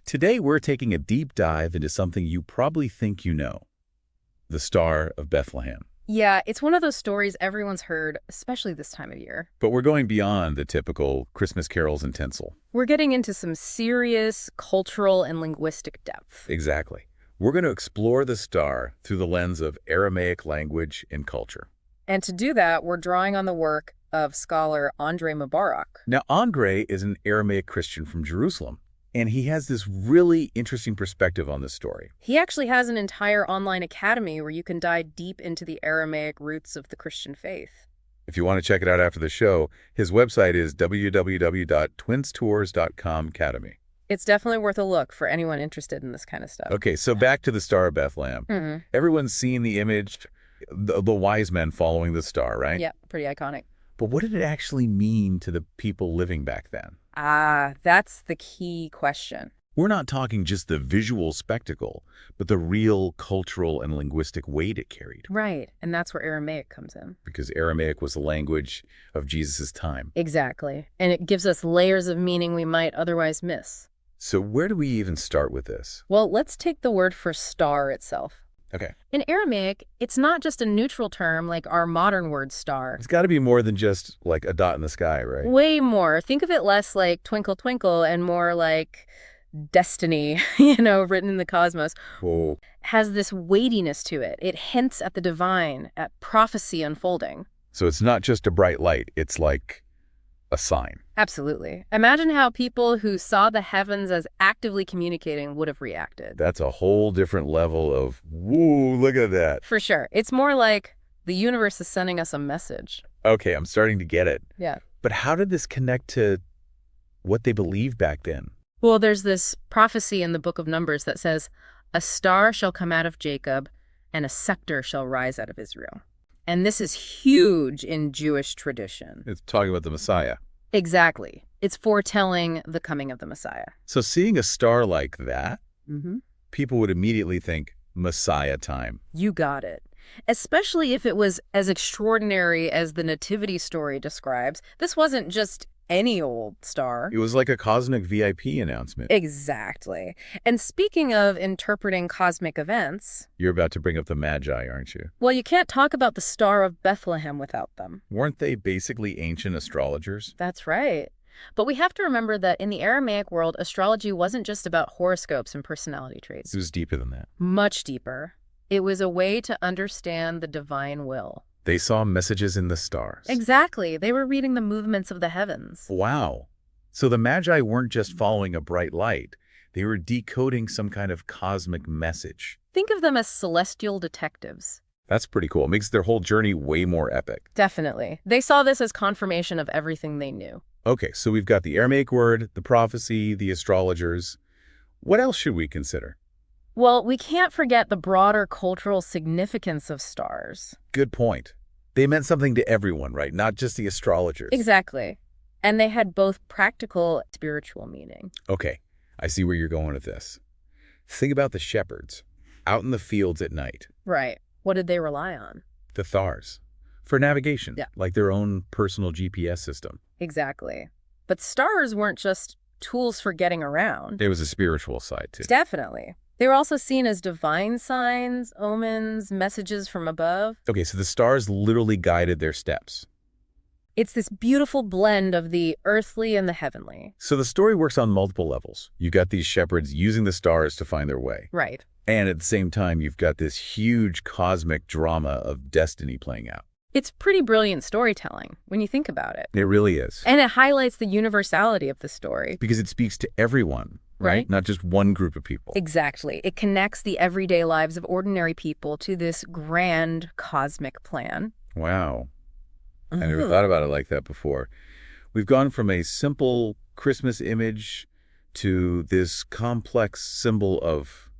Today, we're taking a deep dive into something you probably think you know, the Star of Bethlehem. Yeah, it's one of those stories everyone's heard, especially this time of year. But we're going beyond the typical Christmas carols and tinsel. We're getting into some serious cultural and linguistic depth. Exactly. We're going to explore the star through the lens of Aramaic language and culture. And to do that, we're drawing on the work of scholar Andrei Mubarak. Now, Andrei is an Aramaic Christian from Jerusalem, and he has this really interesting perspective on this story. He actually has an entire online academy where you can dive deep into the Aramaic roots of the Christian faith. If you want to check it out after the show, his website is www.twinstours.com/academy. It's definitely worth a look for anyone interested in this kind of stuff. Okay, so back to the Star of Bethlehem. Everyone's seen the image, the wise men following the star, right? Yeah, pretty iconic. But what did it actually mean to the people living back then? That's the key question. We're not talking just the visual spectacle, but the real cultural and linguistic weight it carried. Right, and that's where Aramaic comes in. Because Aramaic was the language of Jesus' time. Exactly, and it gives us layers of meaning we might otherwise miss. So where do we even start with this? Well, let's take the word for star itself. Okay. In Aramaic, it's not just a neutral term like our modern word star. It's got to be more than just like a dot in the sky, right? Way more. Think of it less like twinkle, twinkle, and more like destiny, written in the cosmos. Whoa. Has this weightiness to it. It hints at the divine, at prophecy unfolding. So it's not just a bright light. It's like a sign. Absolutely. Imagine how people who saw the heavens as actively communicating would have reacted. That's a whole different level of, woo, look at that. For sure. It's more like the universe is sending us a message. Okay, I'm starting to get it. Yeah. But how did this connect to what they believed back then? Well, there's this prophecy in the book of Numbers that says, "A star shall come out of Jacob, and a scepter shall rise out of Israel." And this is huge in Jewish tradition. It's talking about the Messiah. Exactly. It's foretelling the coming of the Messiah. So seeing a star like that, people would immediately think Messiah time. You got it. Especially if it was as extraordinary as the nativity story describes. This wasn't just any old star. It was like a cosmic VIP announcement. Exactly. And speaking of interpreting cosmic events... You're about to bring up the magi, aren't you? Well, you can't talk about the Star of Bethlehem without them. Weren't they basically ancient astrologers? That's right. But we have to remember that in the Aramaic world, astrology wasn't just about horoscopes and personality traits. It was deeper than that. Much deeper. It was a way to understand the divine will. They saw messages in the stars. Exactly. They were reading the movements of the heavens. Wow. So the Magi weren't just following a bright light. They were decoding some kind of cosmic message. Think of them as celestial detectives. That's pretty cool. It makes their whole journey way more epic. Definitely. They saw this as confirmation of everything they knew. Okay, so we've got the Aramaic word, the prophecy, the astrologers. What else should we consider? Well, we can't forget the broader cultural significance of stars. Good point. They meant something to everyone, right? Not just the astrologers. Exactly. And they had both practical and spiritual meaning. Okay, I see where you're going with this. Think about the shepherds out in the fields at night. Right. What did they rely on? The stars. For navigation, Yeah. like their own personal GPS system. Exactly. But stars weren't just tools for getting around. There was a spiritual side, too. Definitely. They were also seen as divine signs, omens, messages from above. Okay, so the stars literally guided their steps. It's this beautiful blend of the earthly and the heavenly. So the story works on multiple levels. You got these shepherds using the stars to find their way. Right. And at the same time, you've got this huge cosmic drama of destiny playing out. It's pretty brilliant storytelling when you think about it. It really is. And it highlights the universality of the story. Because it speaks to everyone, right? Right. Not just one group of people. Exactly. It connects the everyday lives of ordinary people to this grand cosmic plan. Wow. I never thought about it like that before. We've gone from a simple Christmas image to this complex symbol of,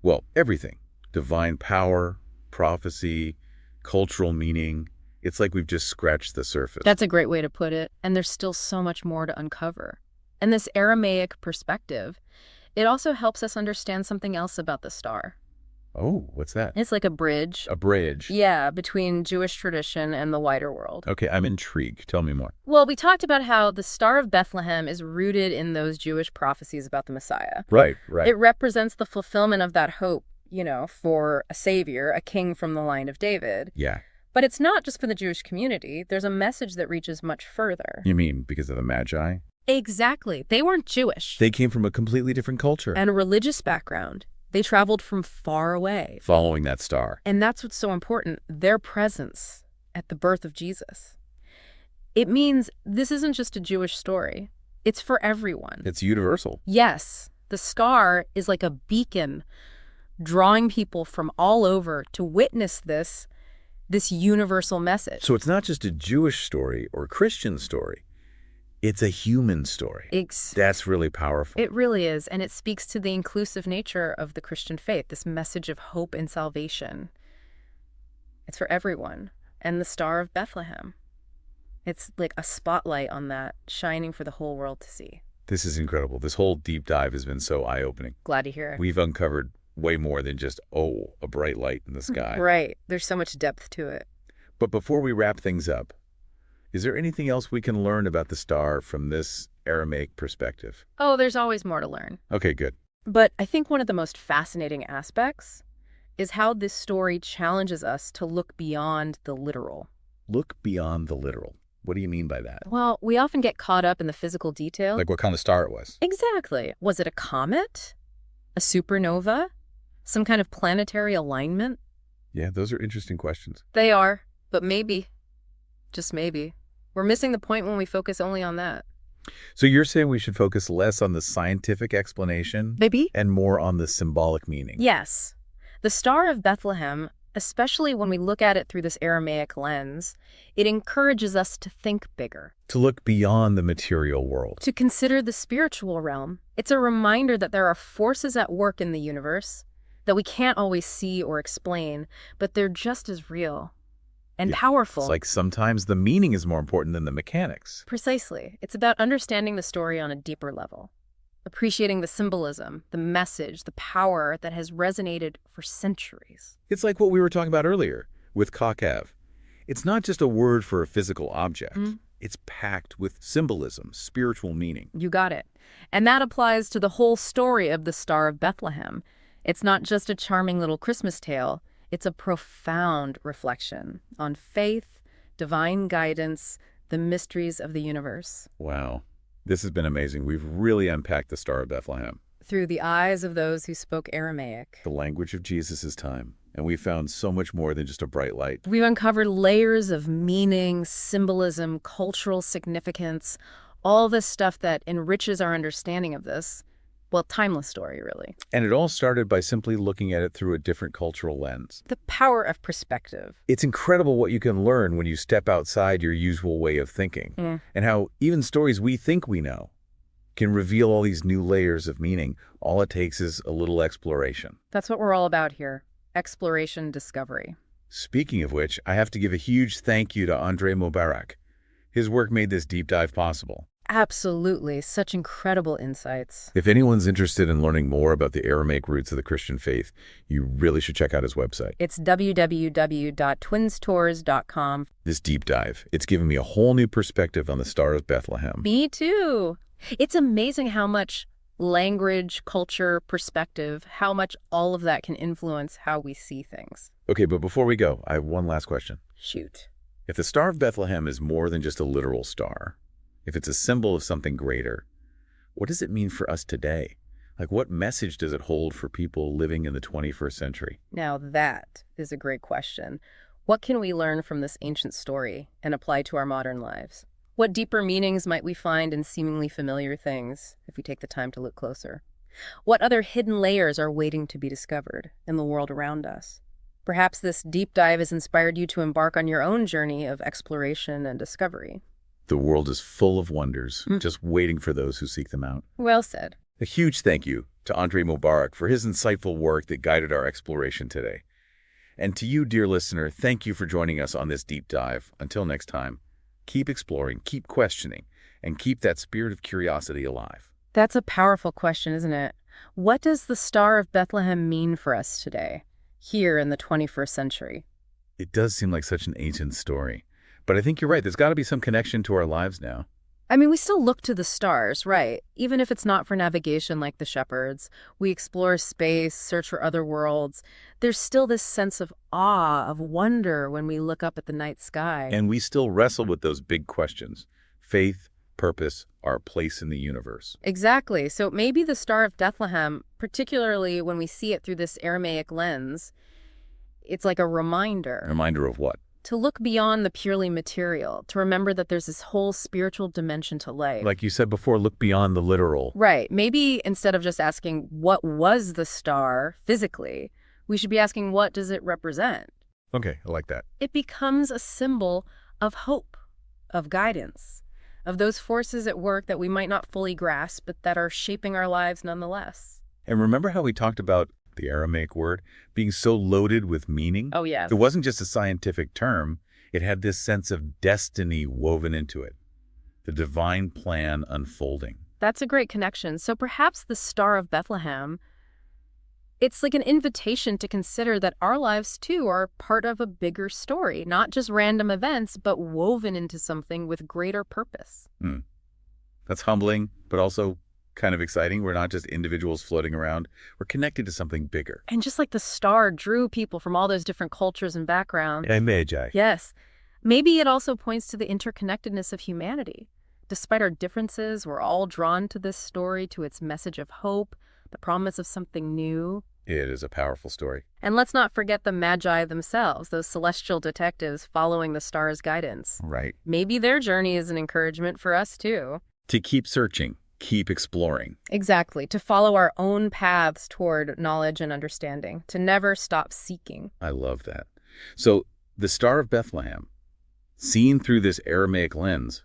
well, everything. Divine power, prophecy, cultural meaning. It's like we've just scratched the surface. That's a great way to put it. And there's still so much more to uncover. And this Aramaic perspective, it also helps us understand something else about the star. Oh, what's that? It's like a bridge. A bridge. Yeah, between Jewish tradition and the wider world. Okay, I'm intrigued. Tell me more. Well, we talked about how the Star of Bethlehem is rooted in those Jewish prophecies about the Messiah. Right, right. It represents the fulfillment of that hope, for a savior, a king from the line of David. Yeah. But it's not just for the Jewish community. There's a message that reaches much further. You mean because of the magi? Exactly. They weren't Jewish. They came from a completely different culture. And a religious background. They traveled from far away. Following that star. And that's what's so important, their presence at the birth of Jesus. It means this isn't just a Jewish story. It's for everyone. It's universal. Yes. The star is like a beacon, drawing people from all over to witness this universal message. So it's not just a Jewish story or Christian story. It's a human story. That's really powerful. It really is, and it speaks to the inclusive nature of the Christian faith, this message of hope and salvation. It's for everyone. And the Star of Bethlehem. It's like a spotlight on that, shining for the whole world to see. This is incredible. This whole deep dive has been so eye-opening. Glad to hear it. We've uncovered way more than just, a bright light in the sky. Right. There's so much depth to it. But before we wrap things up, is there anything else we can learn about the star from this Aramaic perspective? Oh, there's always more to learn. Okay, good. But I think one of the most fascinating aspects is how this story challenges us to look beyond the literal. Look beyond the literal. What do you mean by that? Well, we often get caught up in the physical detail. Like what kind of star it was? Exactly. Was it a comet? A supernova? Some kind of planetary alignment? Yeah, those are interesting questions. They are, but maybe, just maybe, we're missing the point when we focus only on that. So you're saying we should focus less on the scientific explanation Maybe? and more on the symbolic meaning? Yes. The Star of Bethlehem, especially when we look at it through this Aramaic lens, it encourages us to think bigger. To look beyond the material world. To consider the spiritual realm. It's a reminder that there are forces at work in the universe that we can't always see or explain, but they're just as real and powerful. It's like sometimes the meaning is more important than the mechanics. Precisely. It's about understanding the story on a deeper level, appreciating the symbolism, the message, the power that has resonated for centuries. It's like what we were talking about earlier with kawkav. It's not just a word for a physical object. It's packed with symbolism, spiritual meaning. You got it. And that applies to the whole story of the Star of Bethlehem. It's not just a charming little Christmas tale. It's a profound reflection on faith, divine guidance, the mysteries of the universe. Wow. This has been amazing. We've really unpacked the Star of Bethlehem. Through the eyes of those who spoke Aramaic. The language of Jesus' time. And we found so much more than just a bright light. We've uncovered layers of meaning, symbolism, cultural significance, all this stuff that enriches our understanding of this. Well, timeless story, really. And it all started by simply looking at it through a different cultural lens. The power of perspective. It's incredible what you can learn when you step outside your usual way of thinking, and how even stories we think we know can reveal all these new layers of meaning. All it takes is a little exploration. That's what we're all about here. Exploration, discovery. Speaking of which, I have to give a huge thank you to Andrei Mubarak. His work made this deep dive possible. Absolutely. Such incredible insights. If anyone's interested in learning more about the Aramaic roots of the Christian faith, you really should check out his website. It's www.twinstours.com. This deep dive, it's given me a whole new perspective on the Star of Bethlehem. Me too. It's amazing how much language, culture, perspective, how much all of that can influence how we see things. Okay, but before we go, I have one last question. Shoot. If the Star of Bethlehem is more than just a literal star, if it's a symbol of something greater, what does it mean for us today? Like, what message does it hold for people living in the 21st century? Now that is a great question. What can we learn from this ancient story and apply to our modern lives? What deeper meanings might we find in seemingly familiar things if we take the time to look closer? What other hidden layers are waiting to be discovered in the world around us? Perhaps this deep dive has inspired you to embark on your own journey of exploration and discovery. The world is full of wonders, just waiting for those who seek them out. Well said. A huge thank you to Andrei Mubarak for his insightful work that guided our exploration today. And to you, dear listener, thank you for joining us on this deep dive. Until next time, keep exploring, keep questioning, and keep that spirit of curiosity alive. That's a powerful question, isn't it? What does the Star of Bethlehem mean for us today? here in the 21st century. It does seem like such an ancient story. But I think you're right. There's got to be some connection to our lives now. I mean, we still look to the stars, right? Even if it's not for navigation like the shepherds. We explore space, search for other worlds. There's still this sense of awe, of wonder when we look up at the night sky. And we still wrestle with those big questions. Faith, purpose, our place in the universe. Exactly. So maybe the Star of Bethlehem, particularly when we see it through this Aramaic lens, it's like a reminder. A reminder of what? To look beyond the purely material, to remember that there's this whole spiritual dimension to life. Like you said before, look beyond the literal. Right. Maybe instead of just asking, what was the star physically, we should be asking, what does it represent? Okay, I like that. It becomes a symbol of hope, of guidance, of those forces at work that we might not fully grasp, but that are shaping our lives nonetheless. And remember how we talked about the Aramaic word being so loaded with meaning? Oh, yes. It wasn't just a scientific term. It had this sense of destiny woven into it, the divine plan unfolding. That's a great connection. So perhaps the Star of Bethlehem, it's like an invitation to consider that our lives, too, are part of a bigger story, not just random events, but woven into something with greater purpose. That's humbling, but also kind of exciting. We're not just individuals floating around. We're connected to something bigger. And just like the star drew people from all those different cultures and backgrounds. A magi. Yes. Maybe it also points to the interconnectedness of humanity. Despite our differences, we're all drawn to this story, to its message of hope, the promise of something new. It is a powerful story. And let's not forget the magi themselves, those celestial detectives following the star's guidance. Right. Maybe their journey is an encouragement for us, too. To keep searching. Keep exploring. Exactly. To follow our own paths toward knowledge and understanding. To never stop seeking. I love that. So the Star of Bethlehem, seen through this Aramaic lens,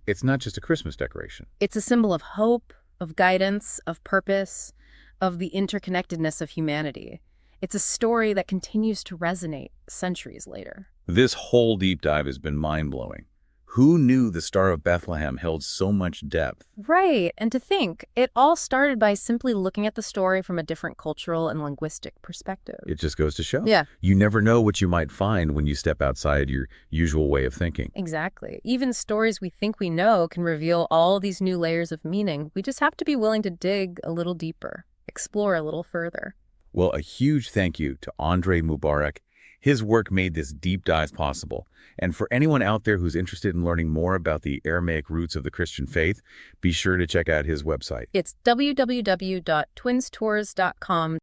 it's not just a Christmas decoration. It's a symbol of hope, of guidance, of purpose, of the interconnectedness of humanity. It's a story that continues to resonate centuries later. This whole deep dive has been mind-blowing. Who knew the Star of Bethlehem held so much depth? Right. And to think, it all started by simply looking at the story from a different cultural and linguistic perspective. It just goes to show. Yeah. You never know what you might find when you step outside your usual way of thinking. Exactly. Even stories we think we know can reveal all these new layers of meaning. We just have to be willing to dig a little deeper, explore a little further. Well, a huge thank you to Andre Mubarak. His work made this deep dive possible. And for anyone out there who's interested in learning more about the Aramaic roots of the Christian faith, be sure to check out his website. It's www.twinstours.com.